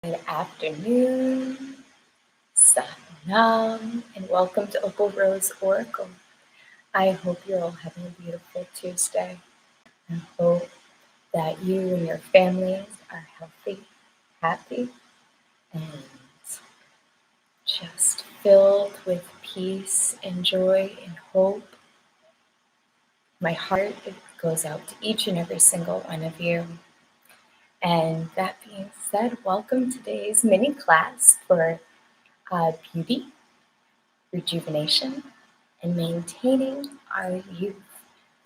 Good afternoon, Salam, and welcome to Opal Rose Oracle. I hope you're all having a beautiful Tuesday. I hope that you and your families are healthy, happy, and just filled with peace and joy and hope. My heart goes out to each and every single one of you. And that being said, welcome to today's mini class for beauty, rejuvenation, and maintaining our youth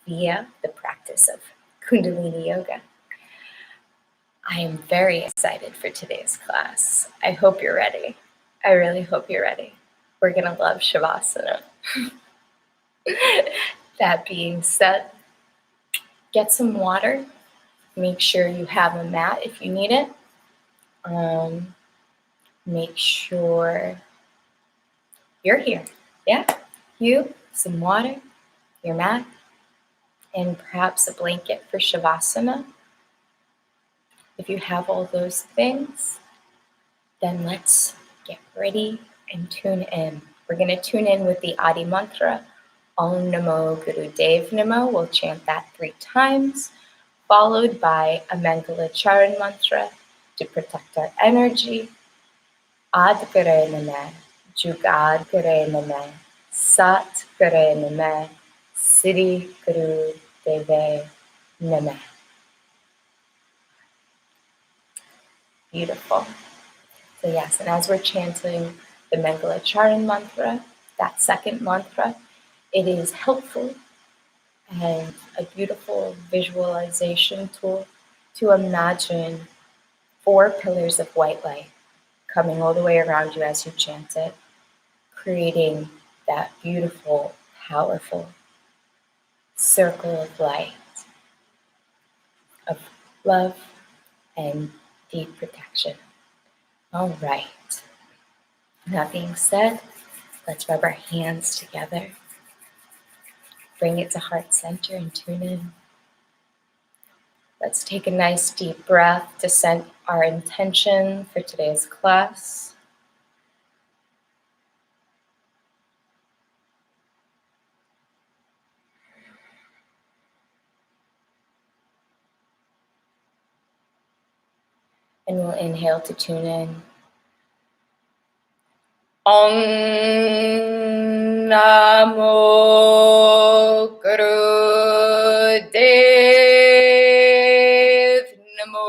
via the practice of Kundalini Yoga. I am very excited for today's class. I hope you're ready. I really hope you're ready. We're going to love shavasana. That being said, get some water. Make sure you have a mat if you need it. Make sure you're here. Yeah, you, some water, your mat, and perhaps a blanket for shavasana. If you have all those things, then let's get ready and tune in. We're going to tune in with the Adi mantra, Om Namo Guru Dev Namo. We'll chant that 3 times, followed by a Mangala Charan mantra to protect our energy. Ad Kare Name, Jugad Kare Name, Sat Kare Name, Siddhi Guru Deve Name. Beautiful. So yes, and as we're chanting the Mangala Charan mantra, that second mantra, it is helpful and a beautiful visualization tool to imagine 4 pillars of white light coming all the way around you as you chant it, creating that beautiful, powerful circle of light, of love and deep protection. All right. That being said, let's rub our hands together. Bring it to heart center and tune in. Let's take a nice deep breath to set our intention for today's class. And we'll inhale to tune in. Om Namo Guru Dev Namo.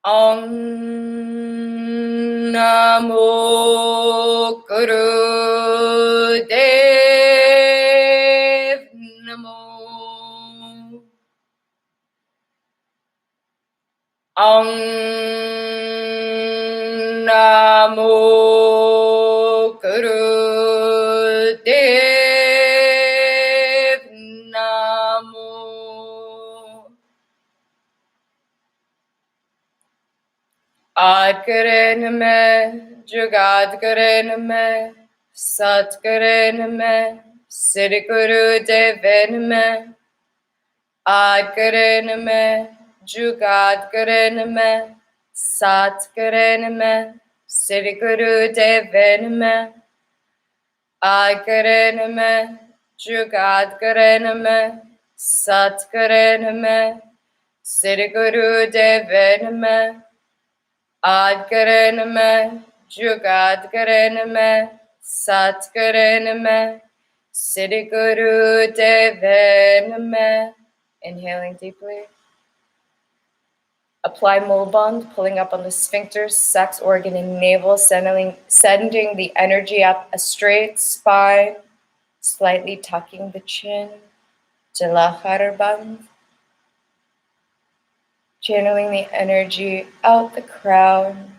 Om Namo Guru Dev Namo. Om Namo Guru Dev Namo. Ad Kare Name, Jugad Kare Name, Sat Kare Name, Siddhi Guru Deve Name. Ad Kare Name, Jugad Kare Name, Sat Kare Name, Siddhi Guru Deve Name. Ad Kare Name, Jugad Kare Name, Sat Kare Name, Siddhi Guru Deve Name. Ad Kare Name, Jugad Kare Name, Sat Kare Name, Siddhi Guru Deve Name. Inhaling deeply. Apply mulbhand, pulling up on the sphincter, sex organ, and navel, sending the energy up a straight spine, slightly tucking the chin. Jalahar Bandh. Channeling the energy out the crown,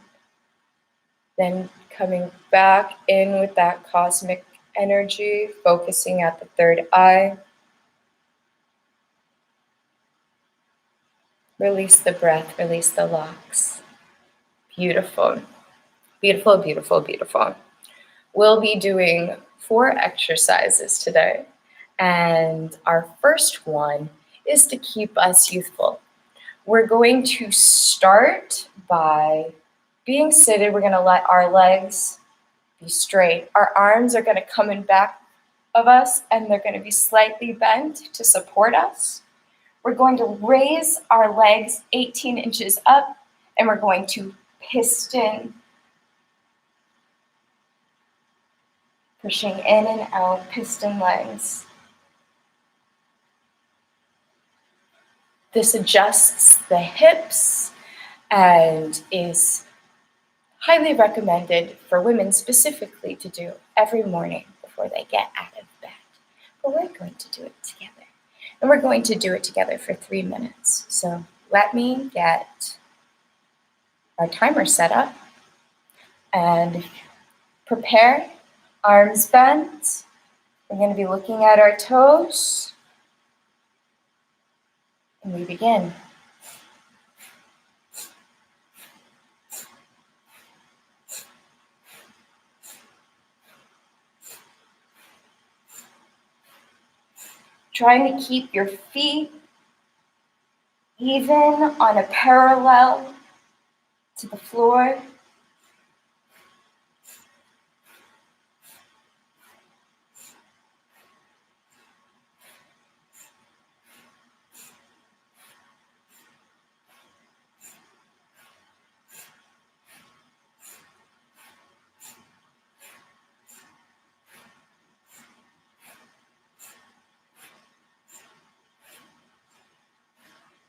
then coming back in with that cosmic energy, focusing at the 3rd eye. Release the breath, release the locks. Beautiful, beautiful, beautiful, beautiful. We'll be doing 4 exercises today. And our first one is to keep us youthful. We're going to start by being seated. We're going to let our legs be straight. Our arms are going to come in back of us and they're going to be slightly bent to support us. We're going to raise our legs 18 inches up and we're going to piston, pushing in and out, piston legs. This adjusts the hips and is highly recommended for women specifically to do every morning before they get out of bed. But we're going to do it together. And we're going to do it together for 3 minutes. So let me get our timer set up and prepare. Arms bent. We're going to be looking at our toes. And we begin. Trying to keep your feet even on a parallel to the floor.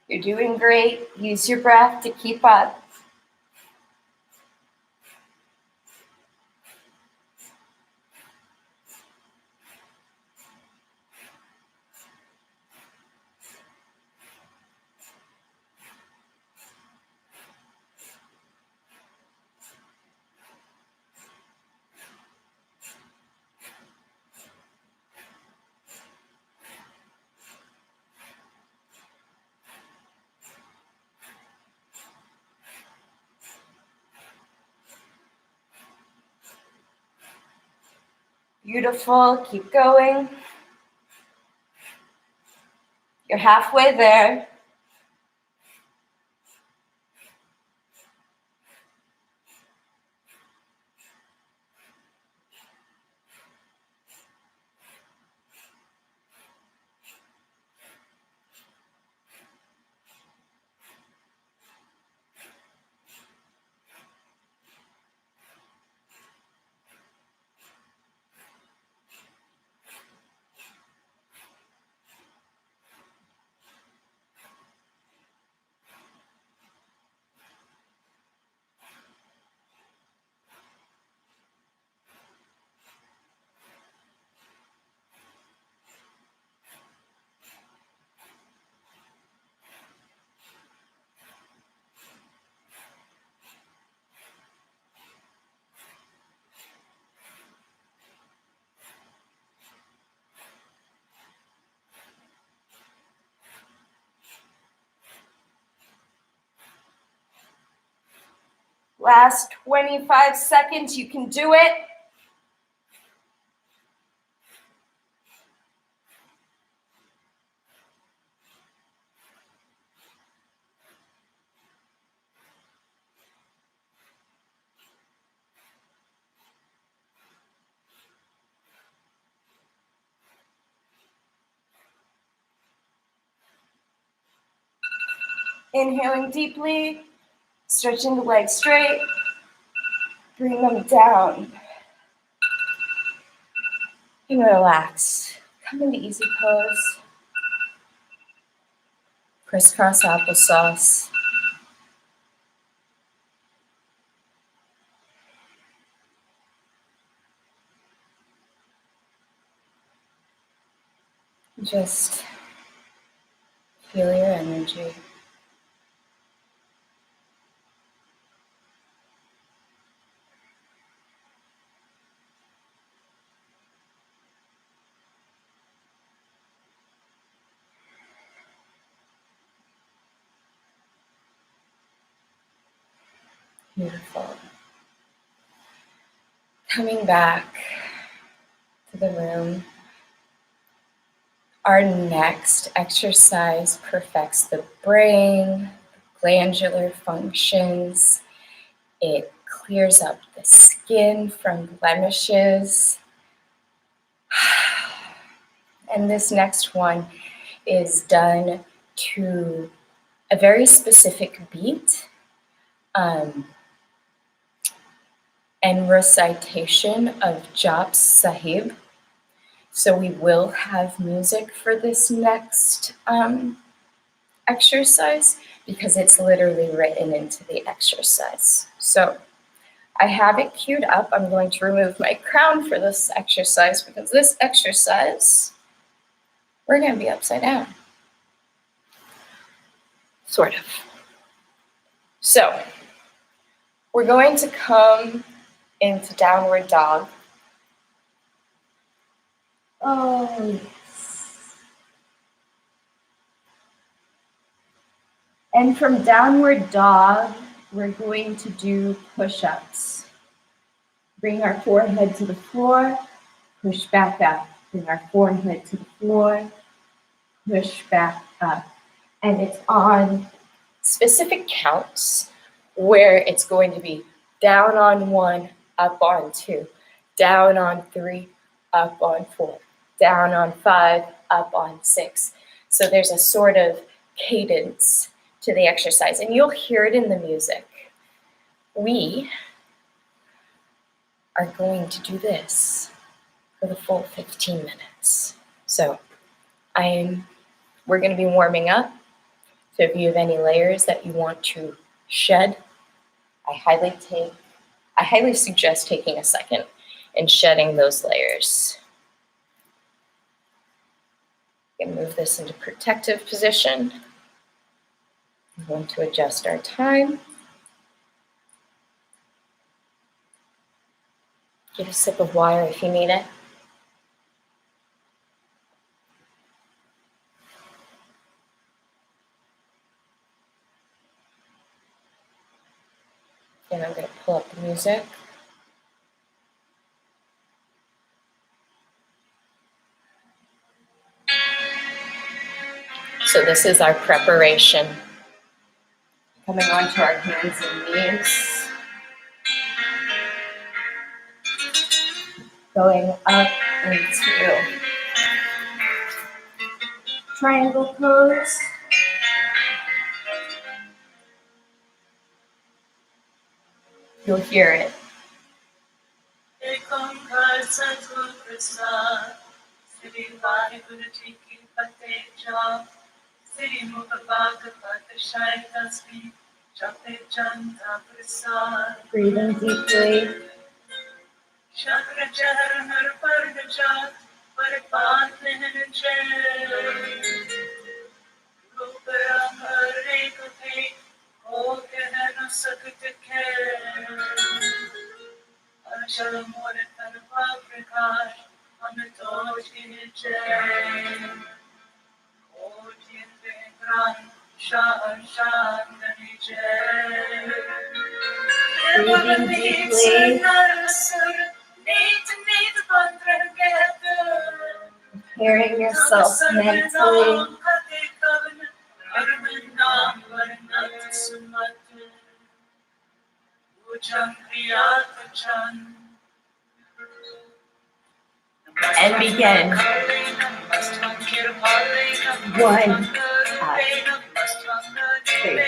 You're doing great. Use your breath to keep up. Beautiful. Keep going. You're halfway there. Last 25 seconds. You can do it. Inhaling deeply, stretching the legs straight, bring them down, and relax. Come into easy pose. Crisscross applesauce. Just feel your energy. Beautiful. Coming back to the room. Our next exercise perfects the brain, glandular functions. It clears up the skin from blemishes. And this next one is done to a very specific beat and recitation of Japs Sahib. So we will have music for this next exercise because it's literally written into the exercise. So I have it queued up. I'm going to remove my crown for this exercise because this exercise, we're going to be upside down. Sort of. So we're going to come into downward dog. Oh, yes. And from downward dog, we're going to do push-ups. Bring our forehead to the floor, push back up. Bring our forehead to the floor, push back up. And it's on specific counts where it's going to be down on 1, up on 2, down on 3, up on 4, down on 5, up on 6. So there's a sort of cadence to the exercise, and you'll hear it in the music. We are going to do this for the full 15 minutes. So we're going to be warming up. So if you have any layers that you want to shed, I highly suggest taking a second and shedding those layers. We can move this into protective position. I'm going to adjust our time. Get a sip of water if you need it. And I'm going to pull up the music. So this is our preparation. Coming onto our hands and knees. Going up into triangle pose. You'll hear it. Breathing deeply. Breathing deeply. Preparing yourself mentally. And begin. 1, 2.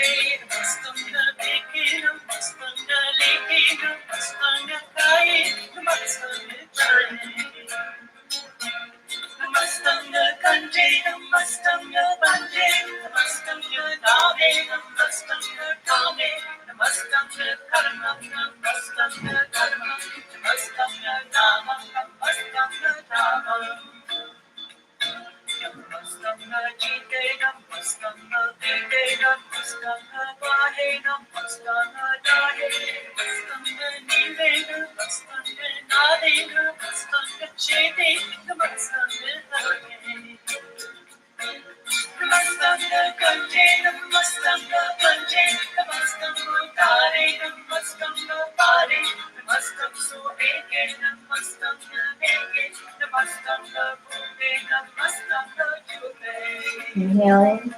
Inhaling.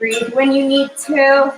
Breathe when you need to.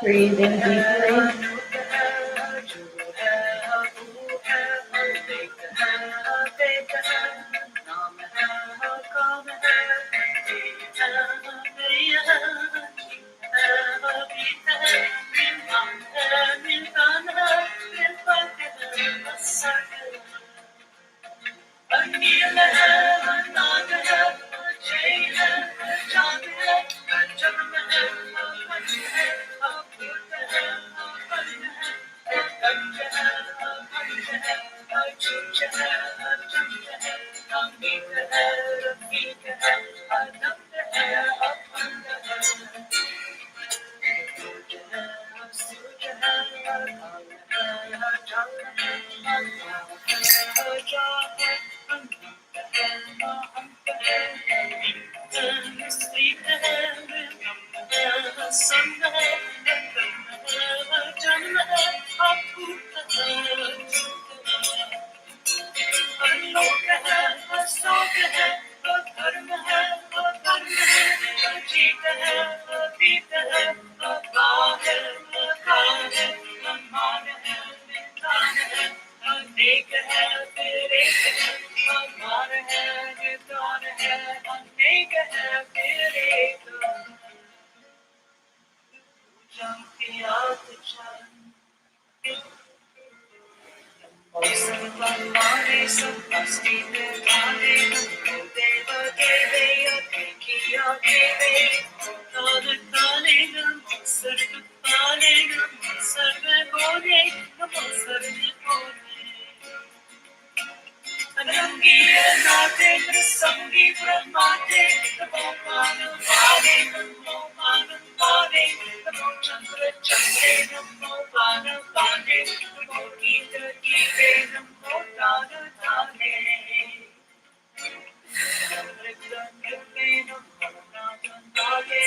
Breathing deeply.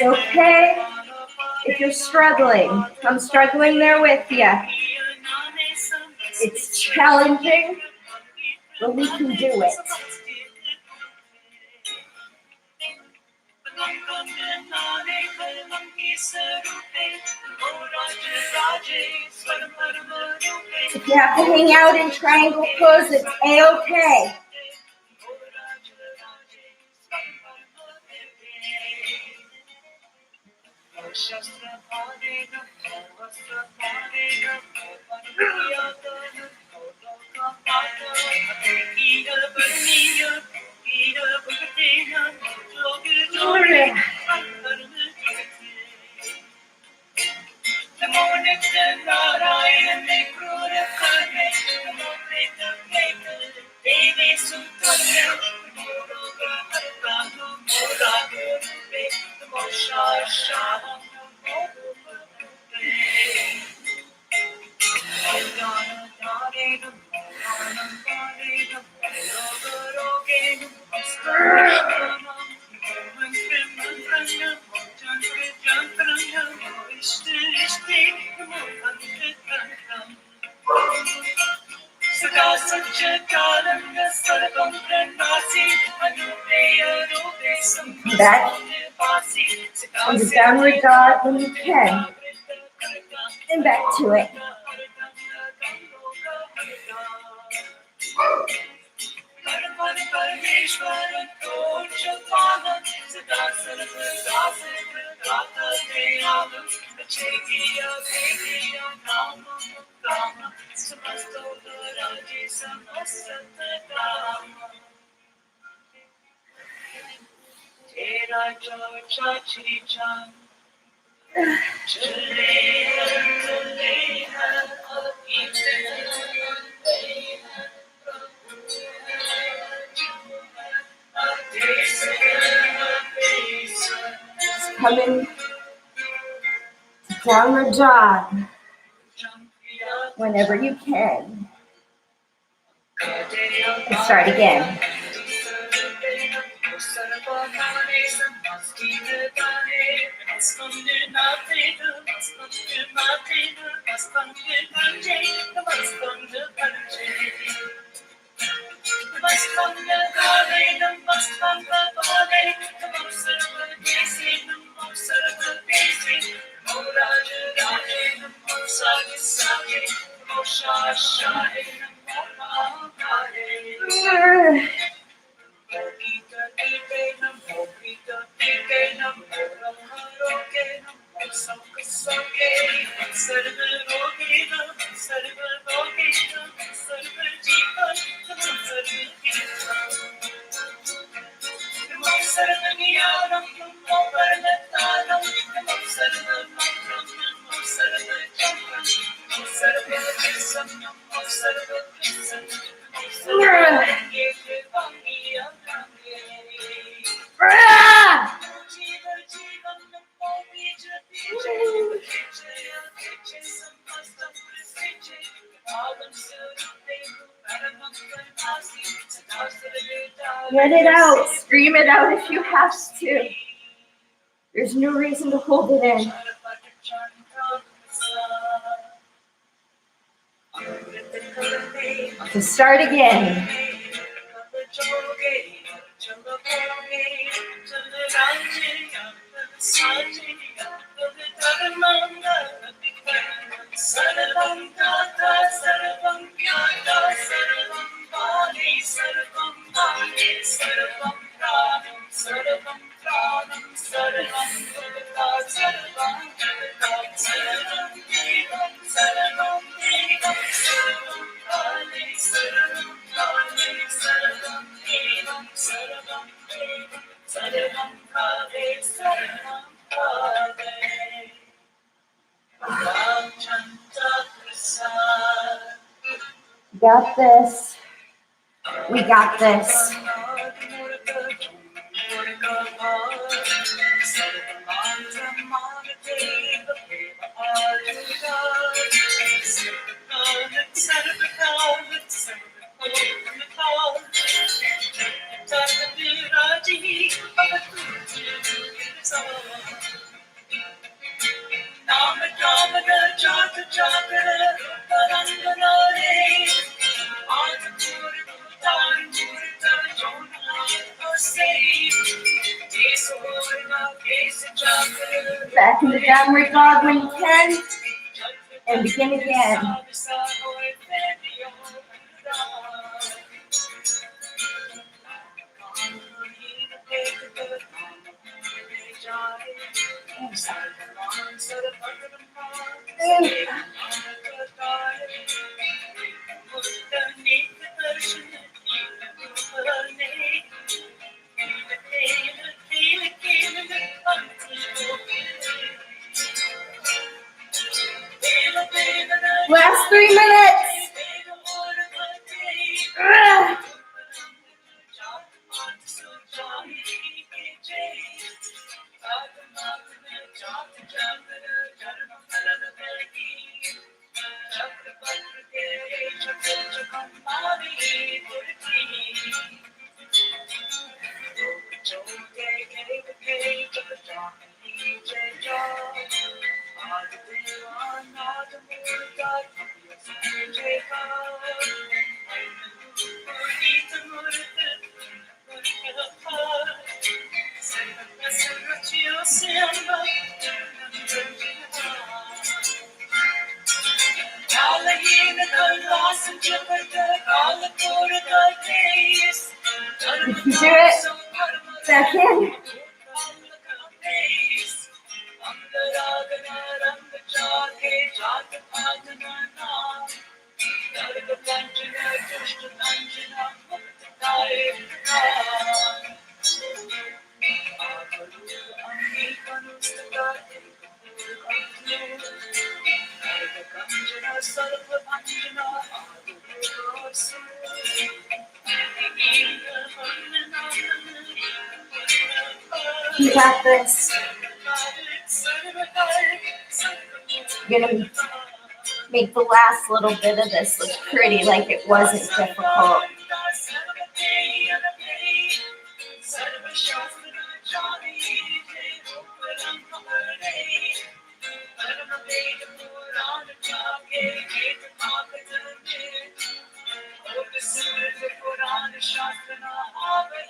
okay if you're struggling. I'm struggling there with you. It's challenging, but we can do it. If you have to hang out in triangle pose, it's A-okay. Back into downward dog when you can. And back to it. Come in downward dog whenever you can. Let's start again. Let it out. Scream it out if you have to. There's no reason to hold it in. To start again. Got this. We got this. Back in the downward dog when you can, and begin again. Last 3 minutes. If you do it, back in. You got this. You're gonna make the last little bit of this look pretty, like it wasn't difficult.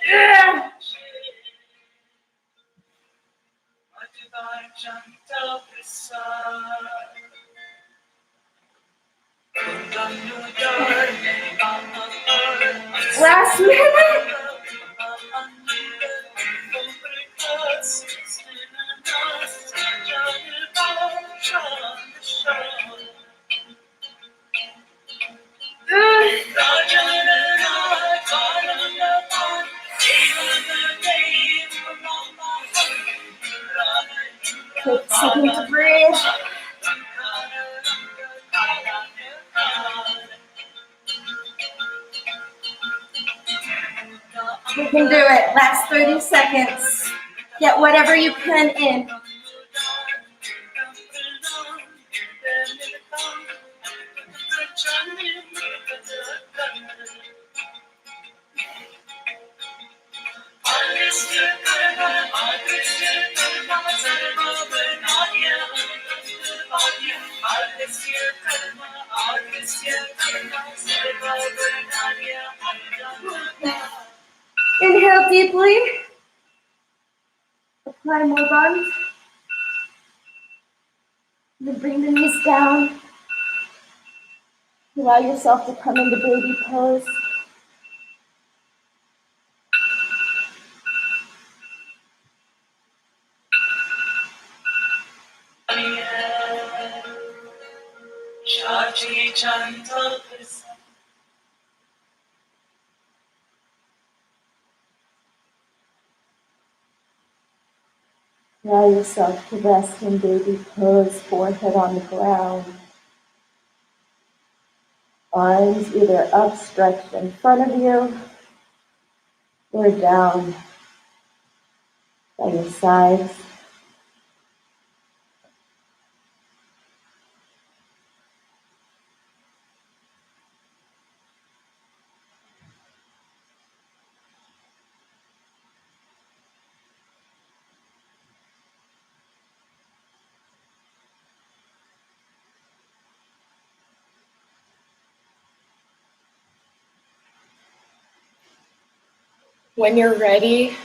Yeah. Last minute. Take a second to breathe. We can do it. Last 30 seconds. Get whatever you can in. Inhale deeply. Apply more bonds. Then bring the knees down. Allow yourself to come into baby pose. Allow yourself to rest in baby pose, forehead on the ground. Arms either upstretched in front of you or down by your sides. When you're ready,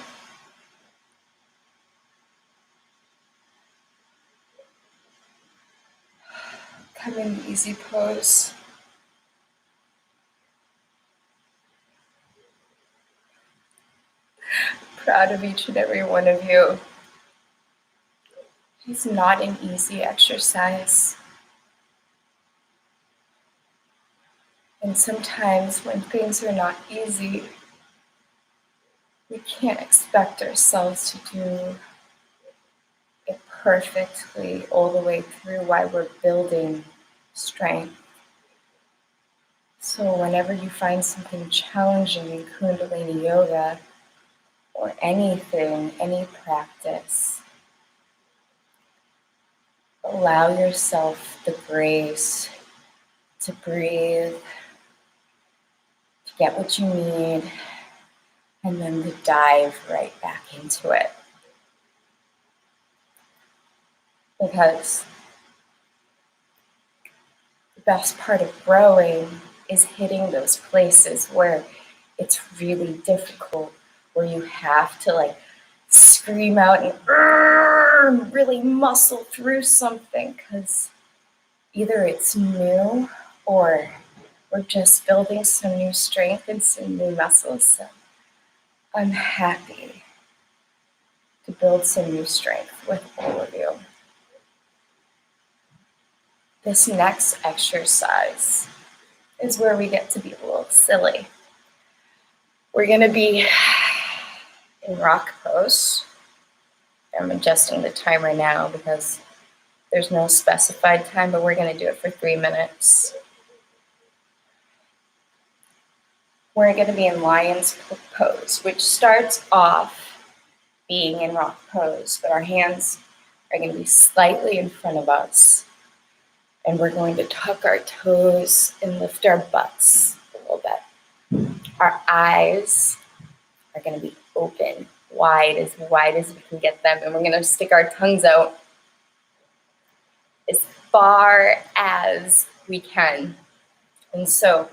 come in easy pose. Proud of each and every one of you. It's not an easy exercise. And sometimes when things are not easy, we can't expect ourselves to do it perfectly all the way through while we're building strength. So whenever you find something challenging in Kundalini Yoga or anything, any practice, allow yourself the grace to breathe, to get what you need, and then to dive right back into it. Because the best part of growing is hitting those places where it's really difficult, where you have to scream out and really muscle through something, because either it's new or we're just building some new strength and some new muscles. So I'm happy to build some new strength with all of you. This next exercise is where we get to be a little silly. We're going to be in rock pose. I'm adjusting the timer now because there's no specified time, but we're going to do it for 3 minutes. We're going to be in lion's pose, which starts off being in rock pose, but our hands are going to be slightly in front of us. And we're going to tuck our toes and lift our butts a little bit. Our eyes are going to be open, wide as we can get them. And we're going to stick our tongues out as far as we can. And so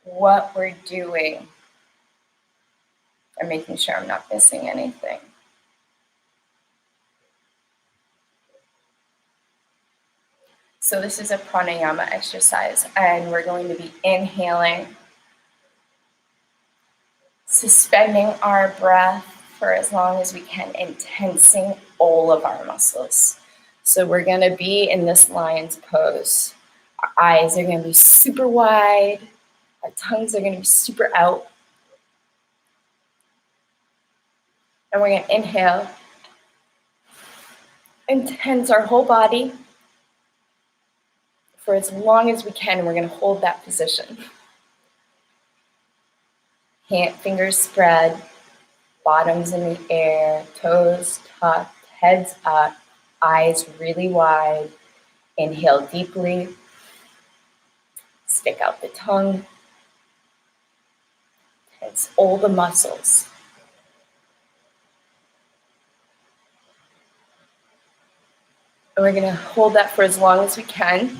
what we're doing, I'm making sure I'm not missing anything. So this is a pranayama exercise, and we're going to be inhaling, suspending our breath for as long as we can, and tensing all of our muscles. So we're going to be in this lion's pose. Our eyes are going to be super wide. Our tongues are going to be super out. And we're going to inhale and tense our whole body for as long as we can. And we're going to hold that position. Fingers spread, bottoms in the air, toes tucked, heads up, eyes really wide. Inhale deeply. Stick out the tongue. Tense all the muscles. And we're going to hold that for as long as we can.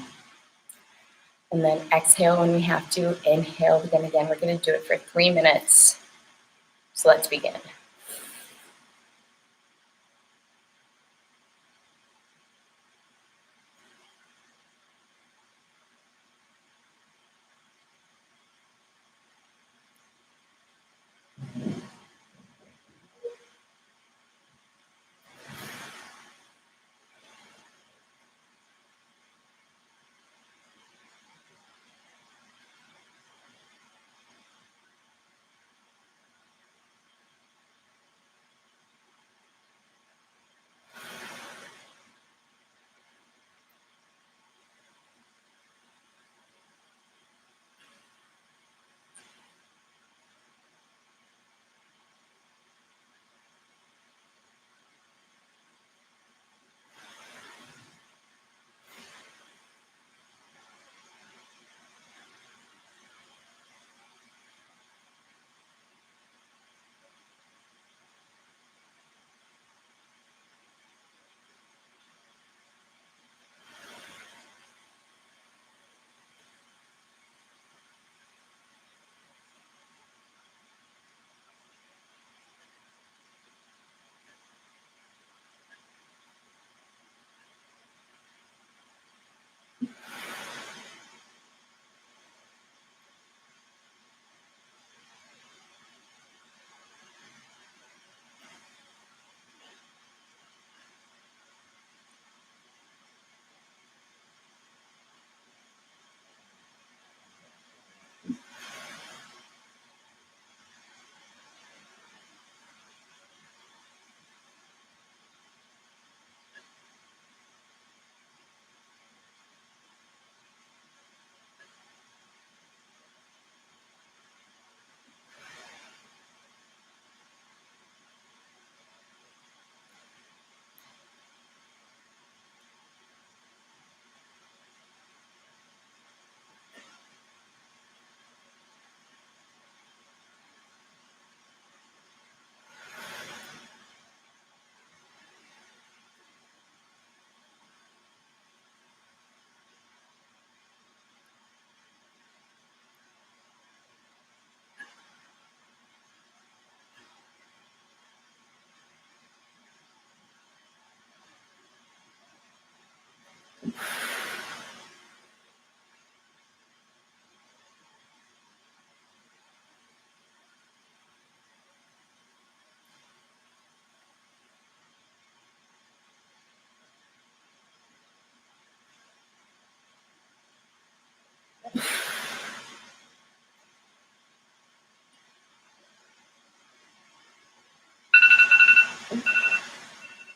And then exhale when we have to. Inhale again. We're going to do it for 3 minutes. So let's begin.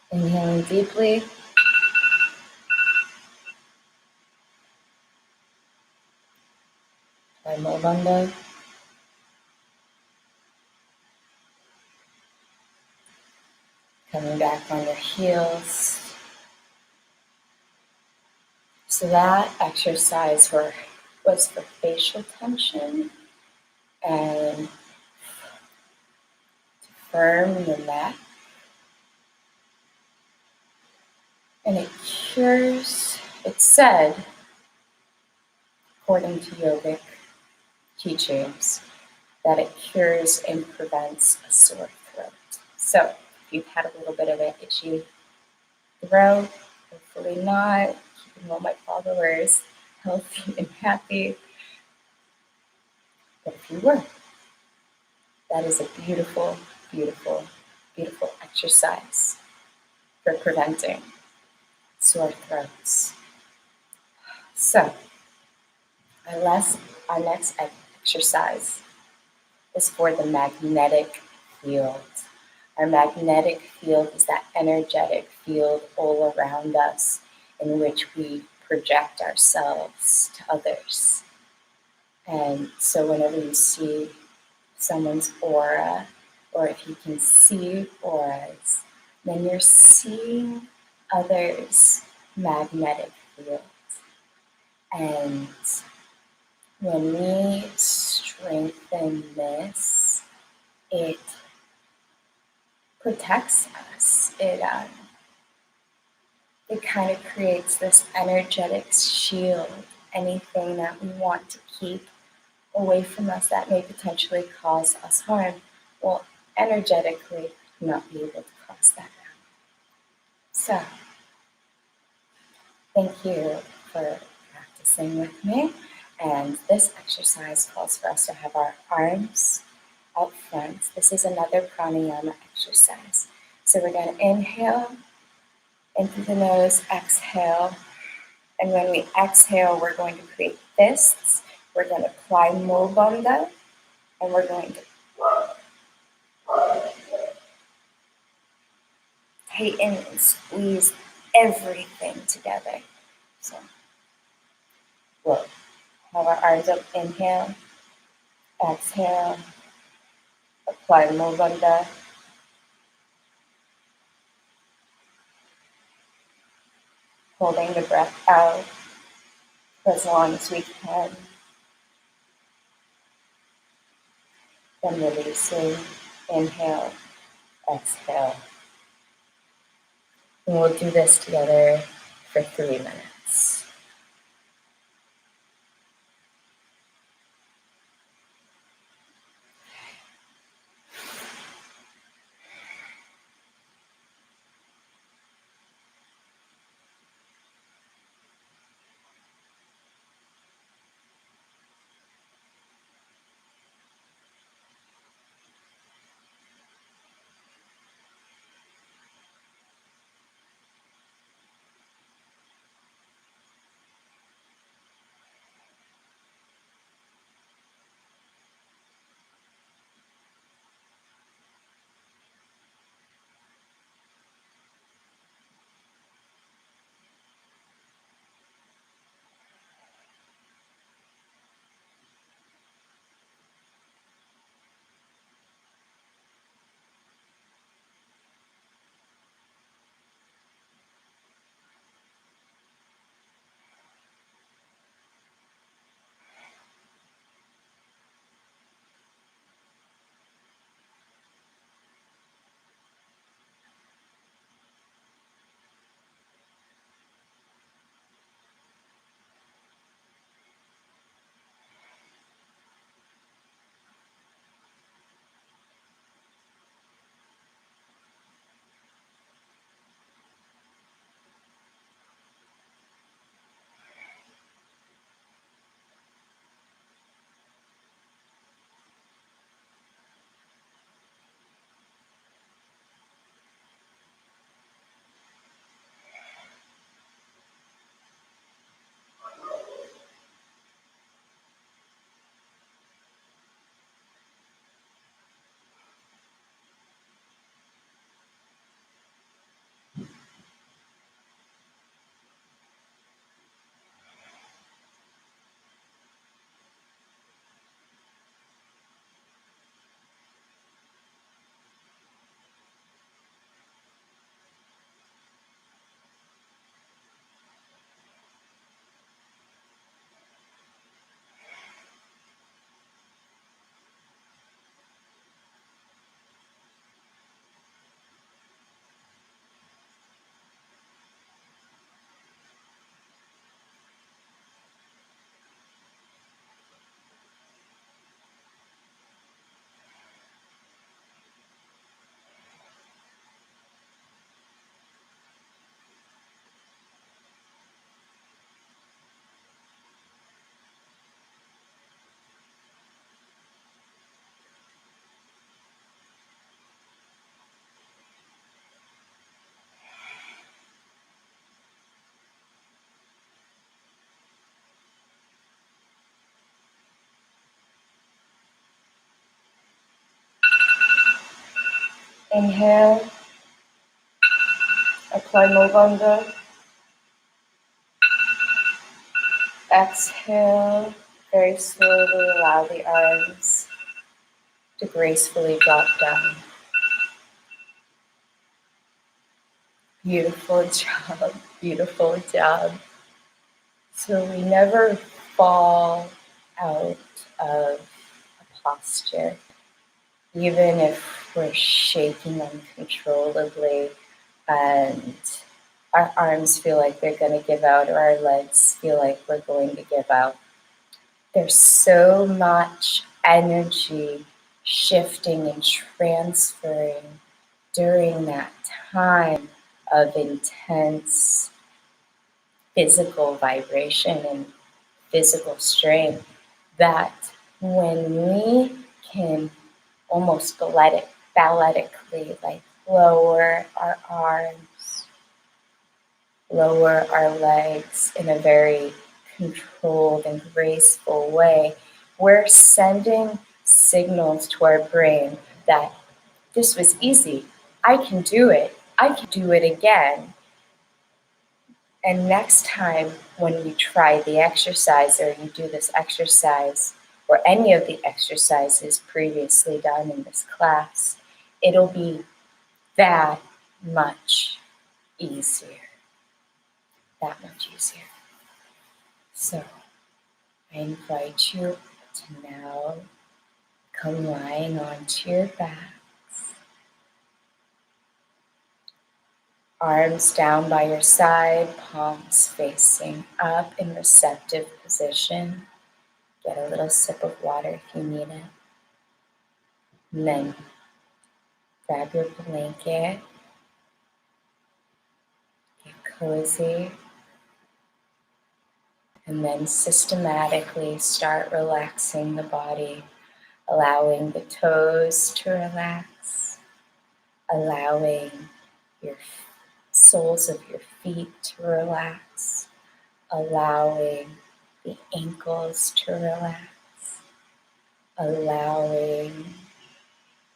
Inhaling deeply. By mulbhand. Coming back on your heels. So that exercise was for facial tension and to firm the neck. And it cures, it's said, according to yogic teachings, that it cures and prevents a sore throat. So if you've had a little bit of an itchy throat, hopefully not, keeping all my followers healthy and happy. But if you were, that is a beautiful, beautiful, beautiful exercise for preventing sore throats. So our next exercise is for the magnetic field. Our magnetic field is that energetic field all around us in which we project ourselves to others. And so whenever you see someone's aura, or if you can see auras, then you're seeing others' magnetic field. And when we strengthen this, it protects us. It kind of creates this energetic shield. Anything that we want to keep away from us that may potentially cause us harm will energetically not be able to cross that down. So, thank you for practicing with me. And this exercise calls for us to have our arms out front. This is another pranayama exercise. So we're going to inhale in through the nose, exhale. And when we exhale, we're going to create fists. We're going to apply mulbhand, and we're going to tighten and squeeze everything together. So we'll have our arms up, inhale, exhale, apply mulbhand, holding the breath out for as long as we can, then releasing, inhale, exhale. And we'll do this together for 3 minutes. Inhale, apply mulbhand. Exhale, very slowly allow the arms to gracefully drop down. Beautiful job, beautiful job. So we never fall out of a posture, even if we're shaking uncontrollably and our arms feel like they're going to give out or our legs feel like we're going to give out. There's so much energy shifting and transferring during that time of intense physical vibration and physical strain that when we can almost balletically like lower our arms, lower our legs in a very controlled and graceful way, we're sending signals to our brain that this was easy. I can do it. I can do it again. And next time when you try the exercise or you do this exercise or any of the exercises previously done in this class, it'll be that much easier. That much easier. So I invite you to now come lying onto your back. Arms down by your side, palms facing up in receptive position. Get a little sip of water if you need it. And then grab your blanket, get cozy, and then systematically start relaxing the body, allowing the toes to relax, allowing your soles of your feet to relax, allowing the ankles to relax, allowing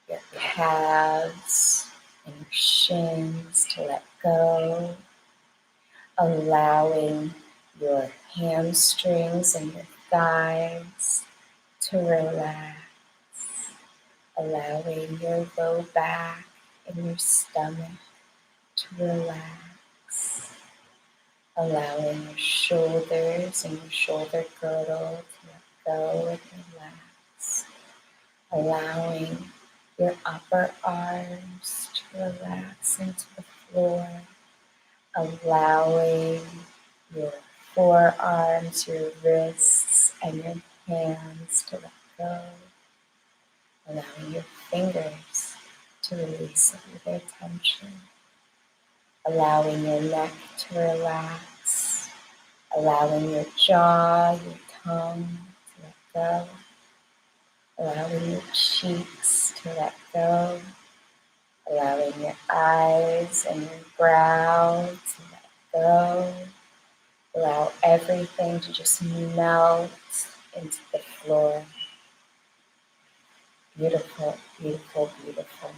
your calves and your shins to let go, allowing your hamstrings and your thighs to relax, allowing your low back and your stomach to relax, allowing your shoulders and your shoulder girdle to let go and relax, allowing your upper arms to relax into the floor, allowing your forearms, your wrists, and your hands to let go, allowing your fingers to release all their tension, allowing your neck to relax, allowing your jaw, your tongue to let go, allowing your cheeks to let go, allowing your eyes and your brow to let go. Allow everything to just melt into the floor. Beautiful, beautiful, beautiful.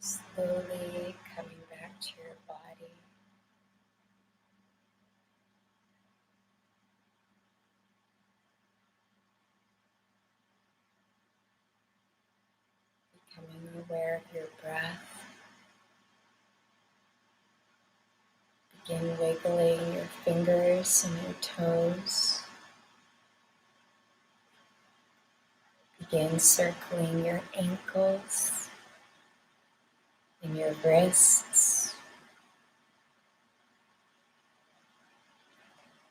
Slowly coming back to your body. Becoming aware of your breath. Begin wiggling your fingers and your toes. Begin circling your ankles and your wrists.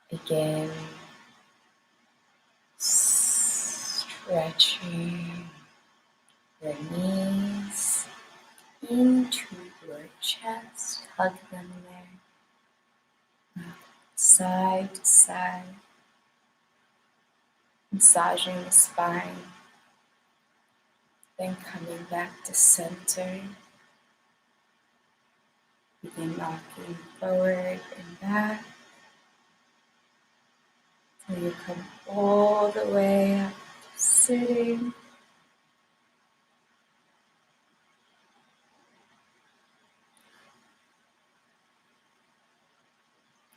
Begin stretching your knees into your chest. Hug them there. Side to side. Massaging the spine. Then coming back to center. Begin rocking forward and back till you come all the way up to sitting.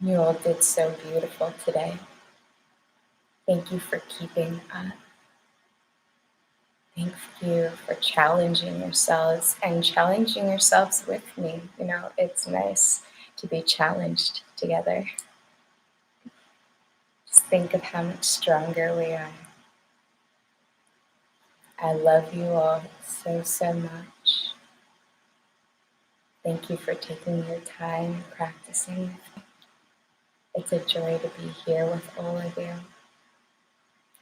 You all did so beautiful today. Thank you for keeping up. Thank you for challenging yourselves and challenging yourselves with me. You know, it's nice to be challenged together. Just think of how much stronger we are. I love you all so, so much. Thank you for taking your time and practicing with me. It's a joy to be here with all of you.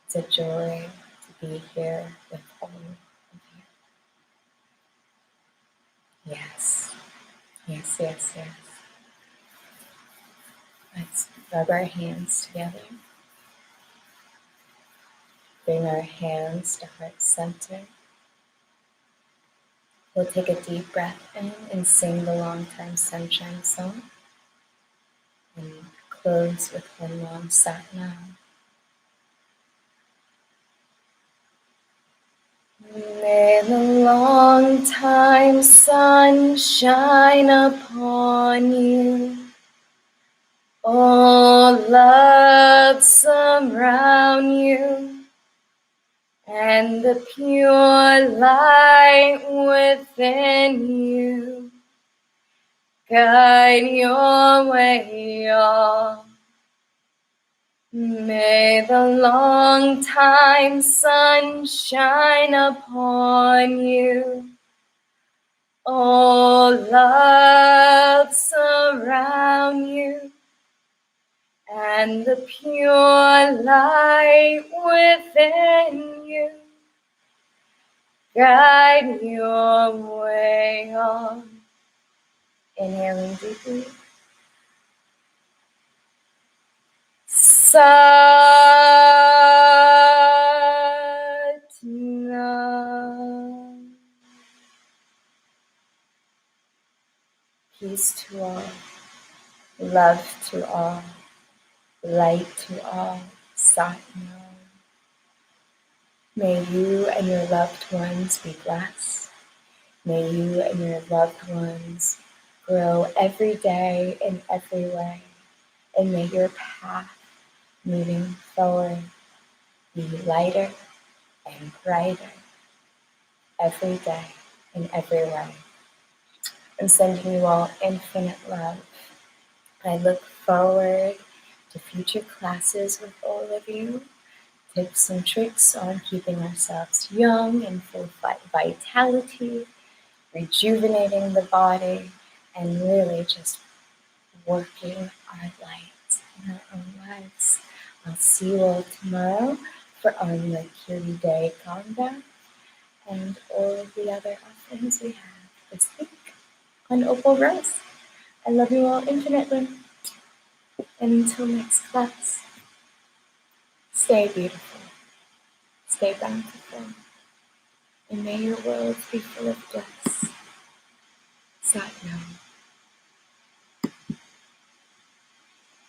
It's a joy to be here with all of you. Yes, yes, yes, yes. Let's rub our hands together. Bring our hands to heart center. We'll take a deep breath in and sing the long time sunshine song. And close with one long sat nam. May the long time sun shine upon you. All love surround you. And the pure light within you guide your way on. May the long time sun shine upon you. All love surround you, and the pure light within you guide your way on. Inhaling deeply. Satnam. Peace to all, love to all, light to all. Satnam. May you and your loved ones be blessed. May you and your loved ones grow every day in every way. And may your path moving forward be lighter and brighter every day in every way. I'm sending you all infinite love. I look forward to future classes with all of you. Tips and tricks on keeping ourselves young and full of vitality, rejuvenating the body, and really just working our light in our own lives. I'll see you all tomorrow for our Mercury Day Gong and all of the other offerings we have this week on Opal Rose. I love you all infinitely. And until next class, stay beautiful, stay bountiful, and may your world be full of bliss. Satnam.